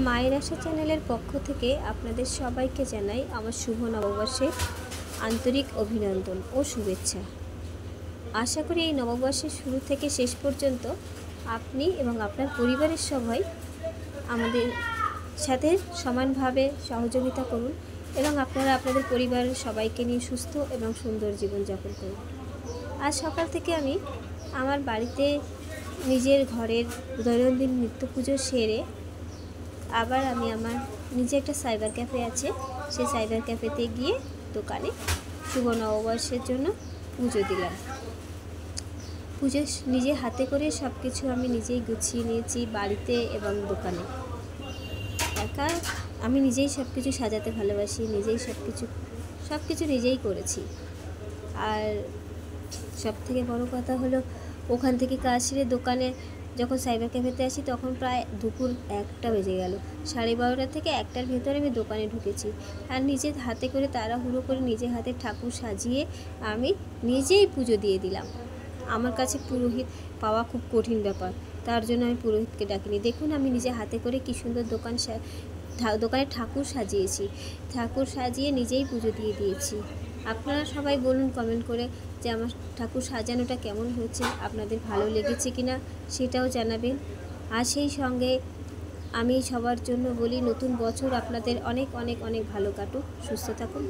মায়ের আশা চ্যানেলের পক্ষ থেকে আপনাদের সবাইকে জানাই আমার শুভ নববর্ষের আন্তরিক অভিনন্দন ও শুভেচ্ছা। আশা করি এই নববর্ষের শুরু থেকে শেষ পর্যন্ত আপনি এবং আপনার পরিবারের সবাই আমাদের সাথে সমানভাবে সহযোগিতা করুন এবং আপনারা আপনাদের পরিবারের সবাইকে নিয়ে সুস্থ এবং সুন্দর জীবনযাপন করুন। আজ সকাল থেকে আমি আমার বাড়িতে নিজের ঘরের দৈনন্দিন নিত্য পুজো সেরে আবার আমি আমার নিজে একটা সাইবার ক্যাফে আছে, সেই সাইবার ক্যাফেতে গিয়ে দোকানে শুভ নববর্ষের জন্য পুজো দিলাম। পুজো নিজে হাতে করে সব কিছু আমি নিজেই গুছিয়ে নিয়েছি, বাড়িতে এবং দোকানে। একা আমি নিজেই সব কিছু সাজাতে ভালোবাসি, নিজেই সব কিছু নিজেই করেছি। আর সব থেকে বড় কথা হলো, ওখান থেকে কাজ সেরে দোকানে যখন সাইবার ক্যাফেতে আসি তখন প্রায় দুপুর 1টা বেজে গেল। 12:30 থেকে 1টার ভেতরে আমি দোকানে ঢুকেছি আর নিজে হাতে করে তাড়াহুড়ো করে নিজে হাতে ঠাকুর সাজিয়ে আমি নিজেই পুজো দিয়ে দিলাম। আমার কাছে পুরোহিত পাওয়া খুব কঠিন ব্যাপার, তার জন্য আমি পুরোহিতকে ডাকিনি। দেখুন আমি নিজে হাতে করে কী সুন্দর দোকানে ঠাকুর সাজিয়েছি, ঠাকুর সাজিয়ে নিজেই পুজো দিয়ে দিয়েছি। আপনারা সবাই বলুন কমেন্ট করে যে আমার ঠাকুর সাজানোটা কেমন হয়েছে, আপনাদের ভালো লেগেছে কিনা সেটাও জানাবেন। আর সেই সঙ্গে আমি সবার জন্য বলি, নতুন বছর আপনাদের অনেক অনেক অনেক ভালো কাটুক, সুস্থ থাকুন।